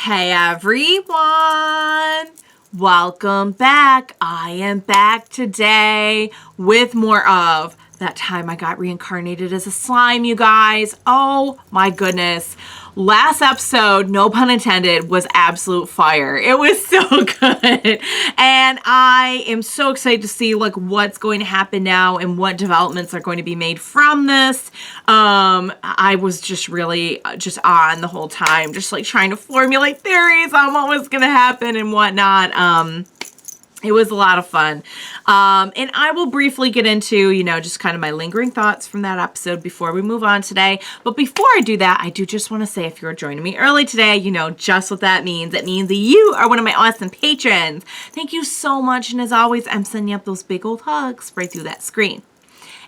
Hey everyone! Welcome back. I am back today with more of That Time I Got Reincarnated as a Slime, you guys. Oh my goodness. Last episode, no pun intended, was absolute fire. It was so good. And I am so excited to see like what's going to happen now and what developments are going to be made from this. I was just really just on the whole time, just like trying to formulate theories on what was going to happen and whatnot. It was a lot of fun. And I will briefly get into, just kind of my lingering thoughts from that episode before we move on today. But before I do that, I do just want to say if you're joining me early today, you know just what that means. It means that you are one of my awesome patrons. Thank you so much. And as always, I'm sending up those big old hugs right through that screen.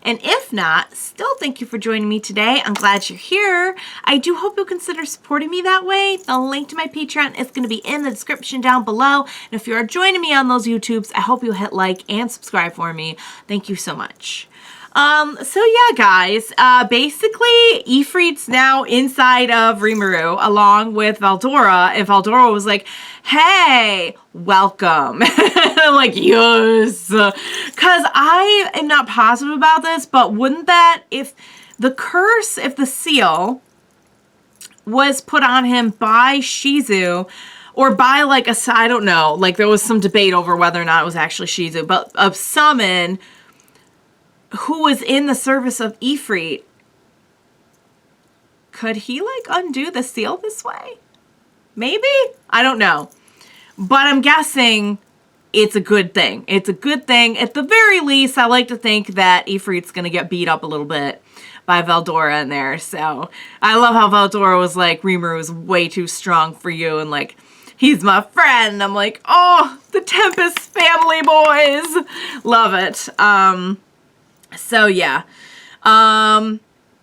And if not, still thank you for joining me today. I'm glad you're here. I do hope you'll consider supporting me that way. The link to my Patreon is going to be in the description down below. And if you're joining me on those YouTubes, I hope you'll hit like and subscribe for me. Thank you so much. So yeah, guys, basically Ifrit's now inside of Rimuru along with Veldora, and Veldora was like, hey, welcome. I'm like, yes, because I am not positive about this, but wouldn't that, if the seal was put on him by Shizu, or by like I don't know, like there was some debate over whether or not it was actually Shizu, but of summon who was in the service of Ifrit, could he like undo the seal this way? Maybe? I don't know. But I'm guessing it's a good thing. It's a good thing. At the very least, I like to think that Ifrit's going to get beat up a little bit by Veldora in there. So I love how Veldora was like, Rimuru is way too strong for you. And like, he's my friend. I'm like, oh, the Tempest family boys. Love it. So yeah,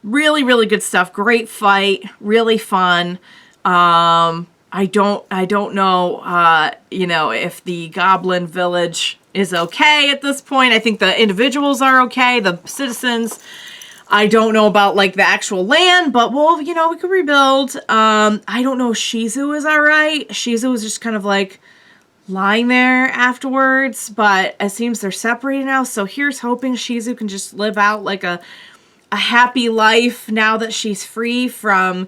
really, really good stuff. Great fight, really fun. I don't know, if the Goblin Village is okay at this point. I think the individuals are okay, the citizens. I don't know about like the actual land, but well, we could rebuild. I don't know if Shizu is all right. Shizu was just kind of like lying there afterwards, but it seems they're separated now. So here's hoping Shizu can just live out like a happy life now that she's free from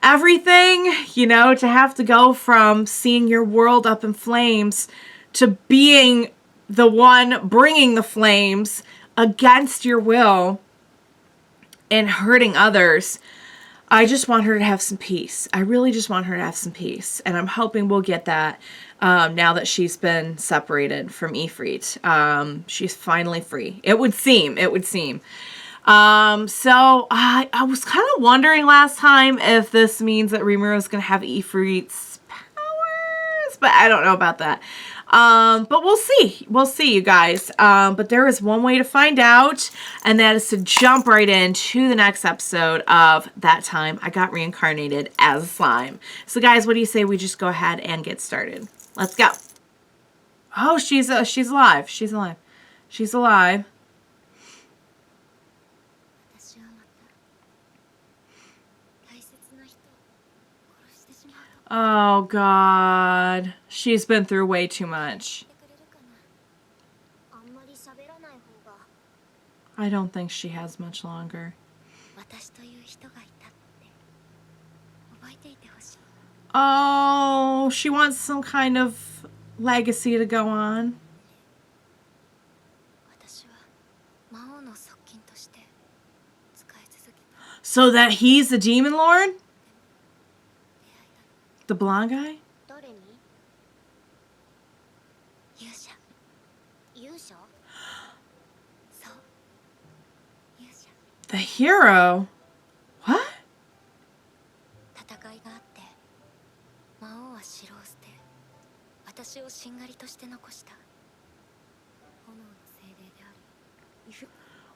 everything, to have to go from seeing your world up in flames to being the one bringing the flames against your will and hurting others. I just want her to have some peace. I really just want her to have some peace. And I'm hoping we'll get that now that she's been separated from Ifrit. She's finally free. It would seem. So I was kind of wondering last time if this means that Rimuru is going to have Ifrit's powers, but I don't know about that. But we'll see. We'll see, you guys. But there is one way to find out, and that is to jump right into the next episode of That Time I Got Reincarnated as a Slime. So guys, what do you say we just go ahead and get started? Let's go. Oh, she's alive. She's alive. She's alive. Oh, God. She's been through way too much. I don't think she has much longer. Oh, she wants some kind of legacy to go on. So that he's the demon lord? The blonde guy? The hero? What?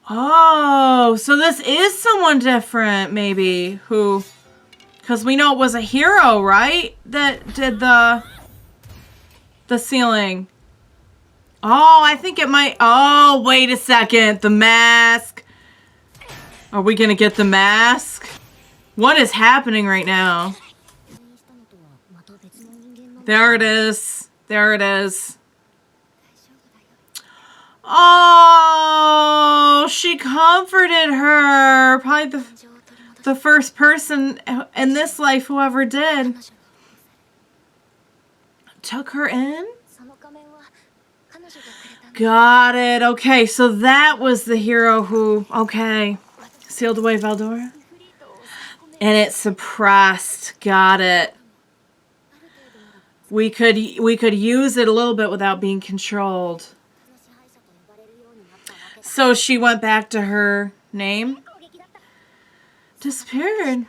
Oh, so this is someone different, maybe, who... Because we know it was a hero, right? That did the sealing. Oh, I think it might... Oh, wait a second. The mask. Are we going to get the mask? What is happening right now? There it is. There it is. Oh, she comforted her. Probably the first person in this life who ever did. Took her in? Got it. Okay, so that was the hero who, okay, sealed away Valdora. And it suppressed. Got it. We could use it a little bit without being controlled. So she went back to her name. Disappeared.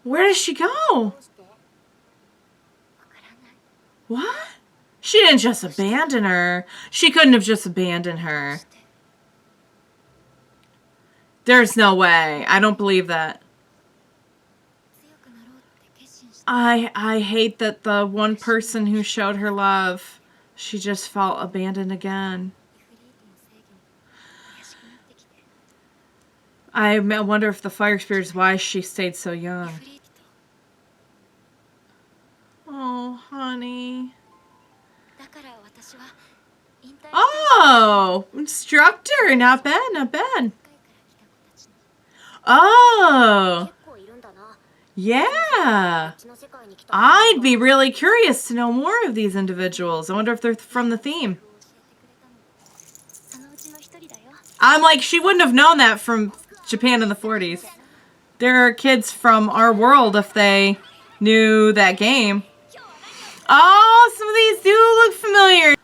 Where does she go? What? She didn't just abandon her. She couldn't have just abandoned her. There's no way. I don't believe that. I hate that the one person who showed her love, she just felt abandoned again. I wonder if the fire spirit is why she stayed so young. Oh, honey. Oh, instructor. Not bad, not bad. Oh. Yeah. I'd be really curious to know more of these individuals. I wonder if they're from the theme. I'm like, she wouldn't have known that from Japan in the 40s. There are kids from our world if they knew that game. Oh, some of these do look familiar.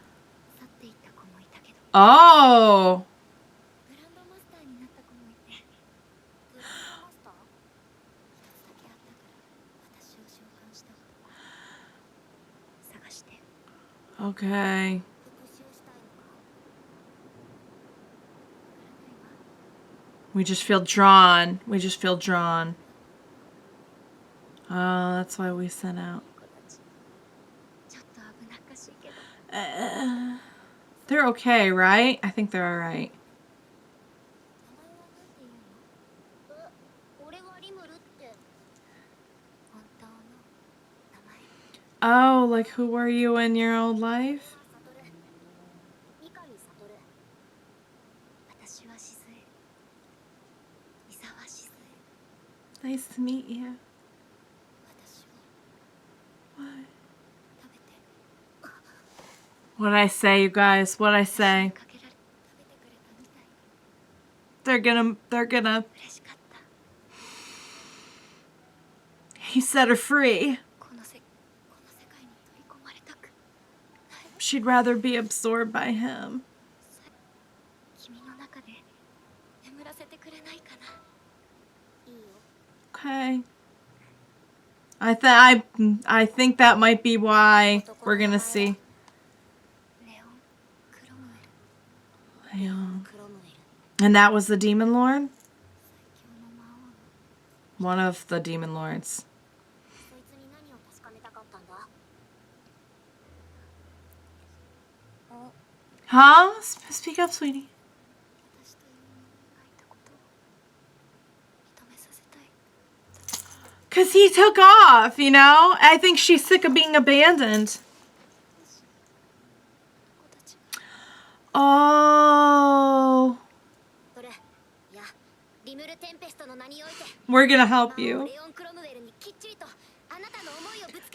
Oh. Okay. We just feel drawn. We just feel drawn. Oh, that's why we sent out. They're okay, right? I think they're alright. Oh, like who were you in your old life? Nice to meet you. What? What'd I say, you guys? What'd I say? They're gonna. He set her free. She'd rather be absorbed by him. Okay. I think that might be why we're gonna see. Leon. And that was the demon lord? One of the demon lords. Huh? Speak up, sweetie. Because he took off, you know? I think she's sick of being abandoned. Oh. We're going to help you.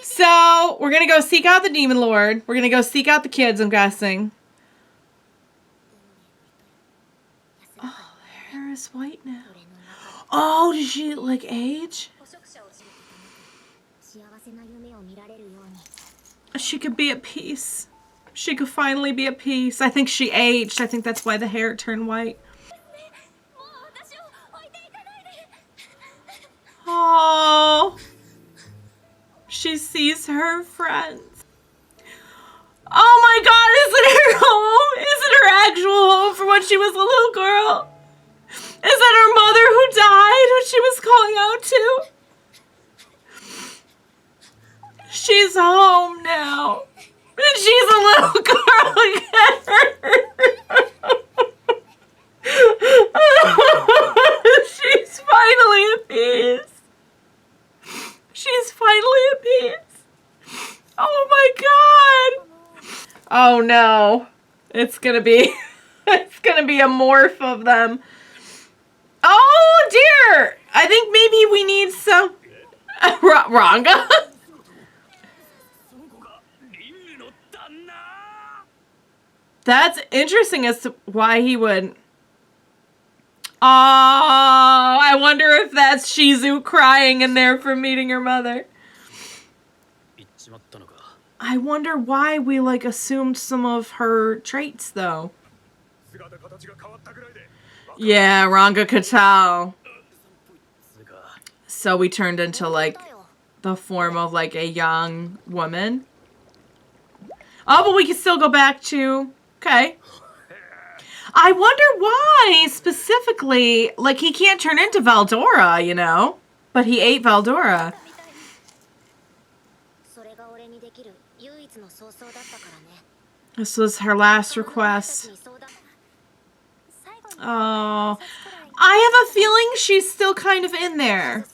So, we're going to go seek out the demon lord. We're going to go seek out the kids, I'm guessing. Oh, her hair is white now. Oh, did she, like, age? She could be at peace. She could finally be at peace. I think she aged. I think that's why the hair turned white. Oh. She sees her friends. Oh my God, is it her home? Is it her actual home from when she was a little girl? Is that her mother who died, who she was calling out to? She's home now. And she's a little girl again. She's finally at peace. She's finally Oh no. It's gonna be it's gonna be a morph of them. Oh dear! I think maybe we need some Ranga. That's interesting as to why he would. Oh, I wonder if that's Shizu crying in there from meeting her mother. I wonder why we like assumed some of her traits though. Yeah, Ranga could tell. So we turned into like the form of like a young woman. Oh, but we can still go back to... Okay. I wonder why, specifically, like, he can't turn into Veldora, you know? But he ate Veldora. This was her last request. Oh. I have a feeling she's still kind of in there.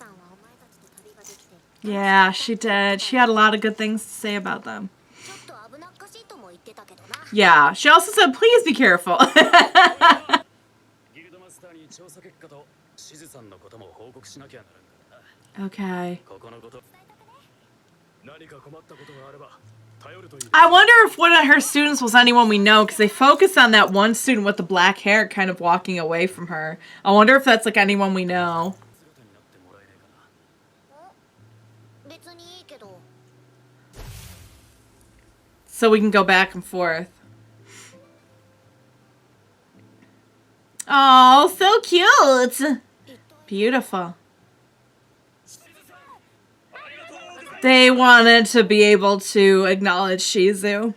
Yeah, she did. She had a lot of good things to say about them. Yeah, she also said, please be careful. Okay. I wonder if one of her students was anyone we know, because they focus on that one student with the black hair kind of walking away from her. I wonder if that's like anyone we know. So we can go back and forth. Oh, so cute. Beautiful. They wanted to be able to acknowledge Shizu.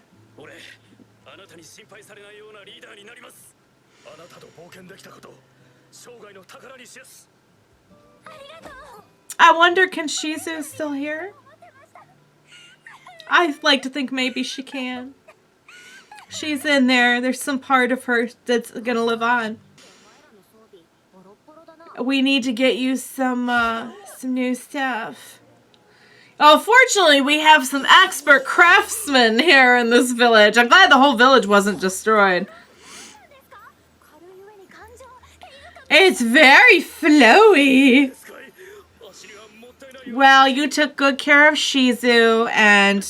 I wonder, can Shizu still hear? I like to think maybe she can. She's in there. There's some part of her that's gonna live on. We need to get you some new stuff. Oh, fortunately, we have some expert craftsmen here in this village. I'm glad the whole village wasn't destroyed. It's very flowy. Well, you took good care of Shizu, and...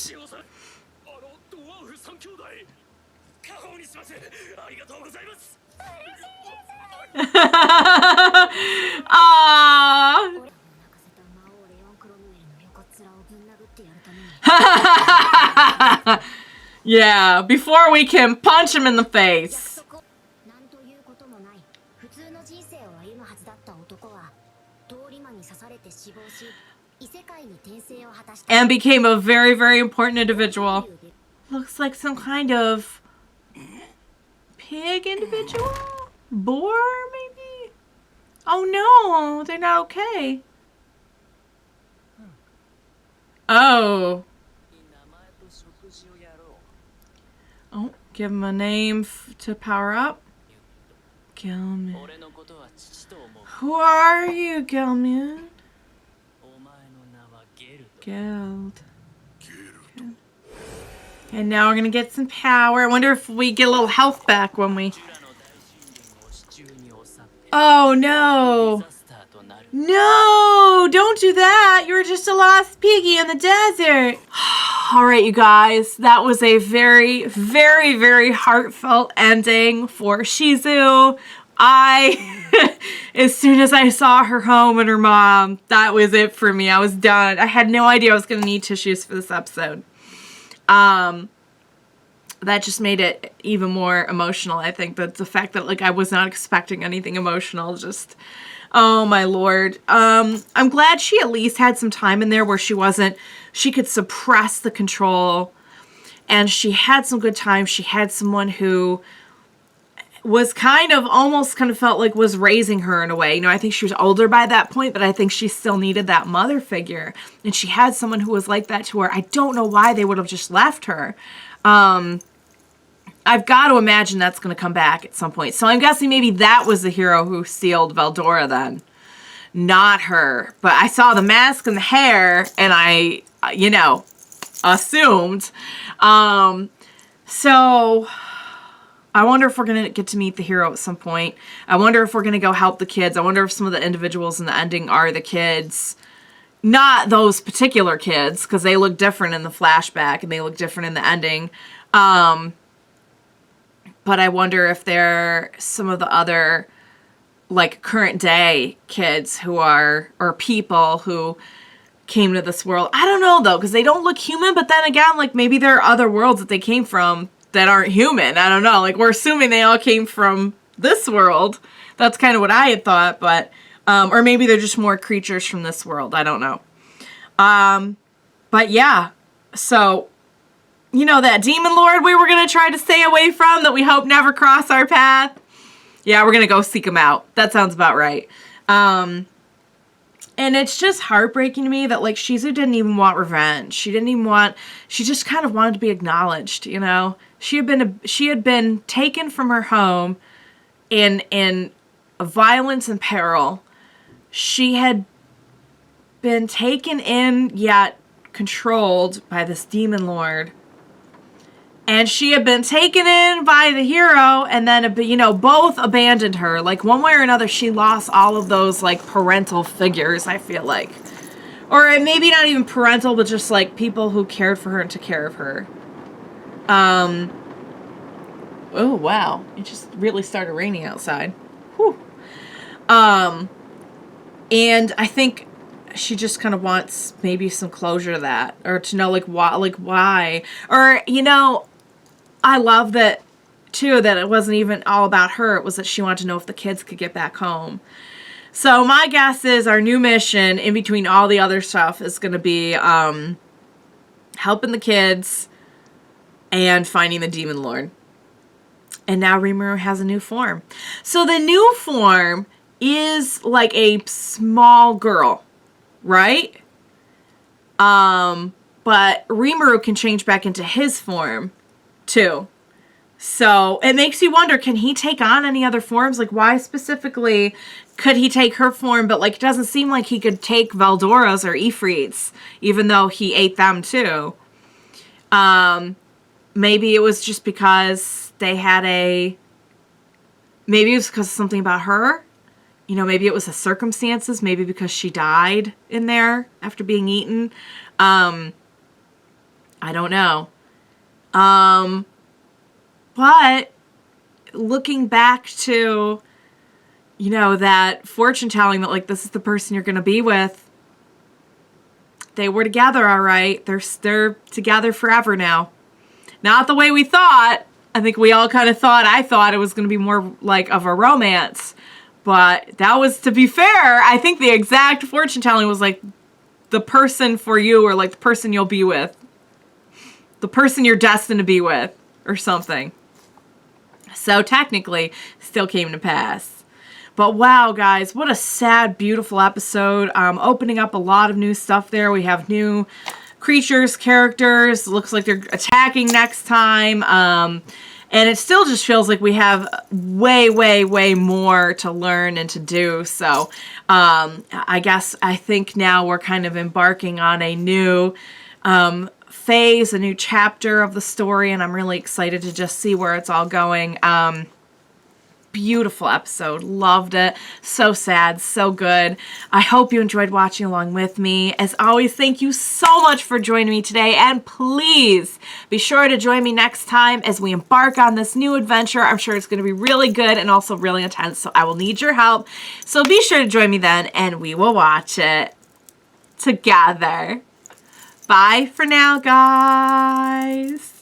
Aww. Yeah, before we can punch him in the face. And became a very, very important individual. Looks like some kind of pig individual? Boar, maybe? Oh no, they're not okay. Oh. Oh, give him a name to power up. Gelman. Who are you, Gelman? Geld. And now we're gonna get some power. I wonder if we get a little health back when we... Oh no! No! Don't do that! You're just a lost piggy in the desert! Alright, you guys. That was a very, very, very heartfelt ending for Shizu. As soon as I saw her home and her mom, that was it for me. I was done. I had no idea I was going to need tissues for this episode. That just made it even more emotional, I think. But the fact that, like, I was not expecting anything emotional, just... Oh, my Lord. I'm glad she at least had some time in there where she could suppress the control. And she had some good time. She had someone who was almost felt like was raising her in a way. You know, I think she was older by that point, but I think she still needed that mother figure. And she had someone who was like that to her. I don't know why they would have just left her. I've got to imagine that's going to come back at some point. So I'm guessing maybe that was the hero who sealed Veldora then. Not her. But I saw the mask and the hair, and I, assumed. So I wonder if we're going to get to meet the hero at some point. I wonder if we're going to go help the kids. I wonder if some of the individuals in the ending are the kids. Not those particular kids, because they look different in the flashback and they look different in the ending. But I wonder if they're some of the other, like, current day kids who are, or people who came to this world. I don't know, though, because they don't look human, but then again, like, maybe there are other worlds that they came from that aren't human. I don't know. Like, we're assuming they all came from this world. That's kind of what I had thought, but, or maybe they're just more creatures from this world. I don't know. But yeah, so, you know, that demon lord we were going to try to stay away from that we hope never cross our path. Yeah, we're going to go seek him out. That sounds about right. And it's just heartbreaking to me that, like, Shizu didn't even want revenge. She just kind of wanted to be acknowledged, you know? She had been taken from her home in violence and peril. She had been taken in, yet controlled by this demon lord. And she had been taken in by the hero, and then, you know, both abandoned her. Like, one way or another, she lost all of those, like, parental figures, I feel like. Or maybe not even parental, but just, like, people who cared for her and took care of her. Oh, wow. It just really started raining outside. Whew. And I think she just kind of wants maybe some closure to that, or to know, like, why. Or, you know, I love that, too, that it wasn't even all about her. It was that she wanted to know if the kids could get back home. So my guess is our new mission, in between all the other stuff, is going to be helping the kids and finding the demon lord. And now Rimuru has a new form. So the new form is like a small girl, right? But Rimuru can change back into his form too. So it makes you wonder, can he take on any other forms? Like, why specifically could he take her form, but, like, it doesn't seem like he could take Veldora's or Ifrit's, even though he ate them too. Maybe it was just because they had maybe it was because of something about her. You know, maybe it was the circumstances, maybe because she died in there after being eaten. I don't know. But looking back to, you know, that fortune telling that, like, this is the person you're going to be with, they were together, all right. They're together forever now. Not the way we thought. I think we all kind of thought, I thought it was going to be more like of a romance. But that was, to be fair, I think the exact fortune telling was like the person for you, or like the person you'll be with. The person you're destined to be with, or something. So technically, still came to pass. But wow, guys, what a sad, beautiful episode. Opening up a lot of new stuff there. We have new creatures, characters. Looks like they're attacking next time. And it still just feels like we have way, way, way more to learn and to do. So I think now we're kind of embarking on a new phase, a new chapter of the story, and I'm really excited to just see where it's all going. Beautiful episode. Loved it. So sad. So good. I hope you enjoyed watching along with me. As always, thank you so much for joining me today. And please be sure to join me next time as we embark on this new adventure. I'm sure it's going to be really good and also really intense. So I will need your help. So be sure to join me then and we will watch it together. Bye for now, guys.